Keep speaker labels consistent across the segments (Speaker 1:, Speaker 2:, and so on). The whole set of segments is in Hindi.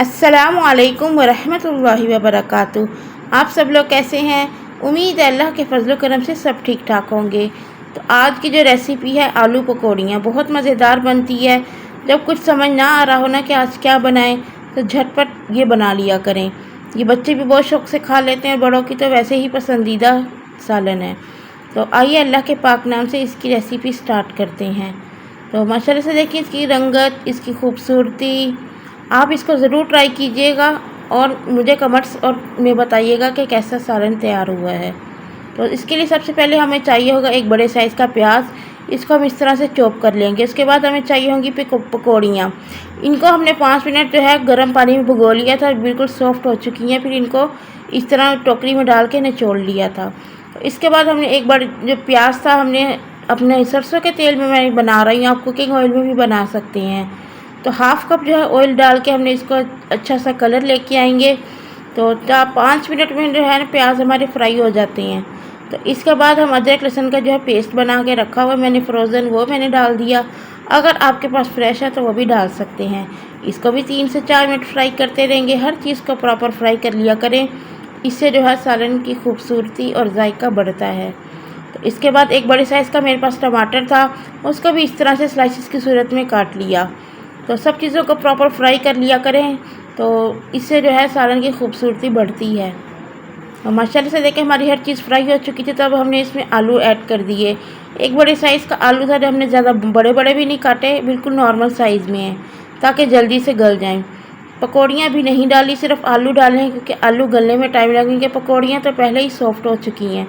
Speaker 1: अस्सलामुअलैकुम वरहमतुल्लाहि वबरकातुहू। आप सब लोग कैसे हैं? उम्मीद है अल्लाह के फजल करम से सब ठीक ठाक होंगे। तो आज की जो रेसिपी है आलू पकौड़ियाँ, बहुत मज़ेदार बनती है। जब कुछ समझ ना आ रहा हो ना कि आज क्या बनाएं, तो झटपट ये बना लिया करें। ये बच्चे भी बहुत शौक़ से खा लेते हैं और बड़ों की तो वैसे ही पसंदीदा सालन है। तो आइए अल्लाह के पाक नाम से इसकी रेसिपी स्टार्ट करते हैं। तो माशाल्लाह से देखिए इसकी रंगत, इसकी खूबसूरती, आप इसको ज़रूर ट्राई कीजिएगा और मुझे कमेंट्स और में बताइएगा कि कैसा सालन तैयार हुआ है। तो इसके लिए सबसे पहले हमें चाहिए होगा एक बड़े साइज़ का प्याज। इसको हम इस तरह से चॉप कर लेंगे। उसके बाद हमें चाहिए होंगी पकौड़ियाँ। इनको हमने 5 मिनट जो है गर्म पानी में भिगो लिया था, बिल्कुल सॉफ्ट हो चुकी हैं। फिर इनको इस तरह टोकरी में डाल के निचोड़ लिया था। तो इसके बाद हमने एक बार जो प्याज था हमने अपने सरसों के तेल में मैं बना रही हूँ, आप कुकिंग ऑयल में भी बना सकते हैं। तो हाफ़ कप जो है ऑयल डाल के हमने इसको अच्छा सा कलर लेके आएंगे। तो 5 मिनट में जो है ना प्याज हमारे फ्राई हो जाते हैं। तो इसके बाद हम अदरक लहसुन का जो है पेस्ट बना के रखा हुआ मैंने फ्रोज़न, वो मैंने डाल दिया। अगर आपके पास फ्रेश है तो वो भी डाल सकते हैं। इसको भी 3 से 4 मिनट फ्राई करते रहेंगे। हर चीज़ को प्रॉपर फ्राई कर लिया करें, इससे जो है सालन की खूबसूरती और जायका बढ़ता है। तो इसके बाद एक बड़े साइज़ का मेरे पास टमाटर था, उसको भी इस तरह से स्लाइसिस की सूरत में काट लिया। तो सब चीज़ों को प्रॉपर फ्राई कर लिया करें, तो इससे जो है सालन की खूबसूरती बढ़ती है। और माशाल्लाह से देखें हमारी हर चीज़ फ्राई हो चुकी थी। तब हमने इसमें आलू ऐड कर दिए। एक बड़े साइज़ का आलू था, जो हमने ज़्यादा बड़े बड़े भी नहीं काटे, बिल्कुल नॉर्मल साइज़ में है ताकि जल्दी से गल जाएं। पकौड़ियाँ भी नहीं डाली, सिर्फ आलू डाले हैं क्योंकि आलू गलने में टाइम लगेंगे। पकौड़ियाँ तो पहले ही सॉफ्ट हो चुकी हैं,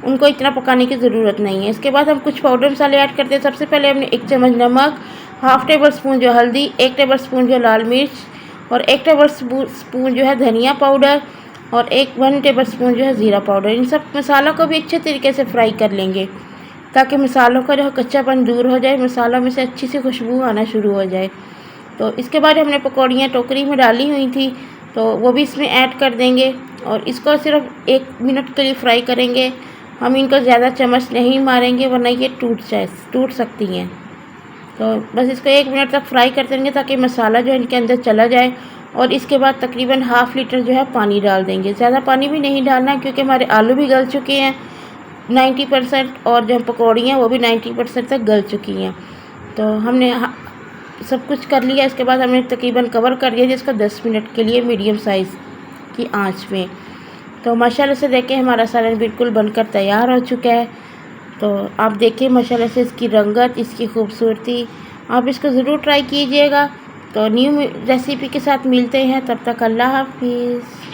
Speaker 1: उनको इतना पकाने की ज़रूरत नहीं है। इसके बाद हम कुछ पाउडर मसाले ऐड करते हैं। सबसे पहले हमने 1 चम्मच नमक, हाफ़ टेबल स्पून जो हल्दी, 1 टेबल स्पून जो लाल मिर्च और 1 टेबल स्पून जो है धनिया पाउडर और 1 टेबल स्पून जो है ज़ीरा पाउडर। इन सब मसालों को भी अच्छे तरीके से फ्राई कर लेंगे ताकि मसालों का जो है कच्चापन दूर हो जाए, मसालों में से अच्छी सी खुशबू आना शुरू हो जाए। तो इसके बाद हमने पकौड़ियाँ टोकरी में डाली हुई थी, तो वो भी इसमें ऐड कर देंगे और इसको सिर्फ 1 मिनट के लिए फ्राई करेंगे। हम इनको ज़्यादा चम्मच नहीं मारेंगे वरना ये टूट सकती हैं। तो बस इसको 1 मिनट तक फ्राई करते रहेंगे ताकि मसाला जो है इनके अंदर चला जाए। और इसके बाद तकरीबन ½ लीटर जो है पानी डाल देंगे। ज़्यादा पानी भी नहीं डालना क्योंकि हमारे आलू भी गल चुके हैं 90% और जो पकौड़ियाँ हैं वो भी 90% तक गल चुकी हैं। तो हमने सब कुछ कर लिया। इसके बाद हमने तकरीबन कवर कर दिया जिसको 10 मिनट के लिए मीडियम साइज़ की आँच में। तो माशाल्लाह से देखें हमारा सालन बिल्कुल बनकर तैयार हो चुका है। तो आप देखिए माशाल्लाह से इसकी रंगत, इसकी खूबसूरती, आप इसको ज़रूर ट्राई कीजिएगा। तो न्यू रेसिपी के साथ मिलते हैं, तब तक अल्लाह हाफ़िज़।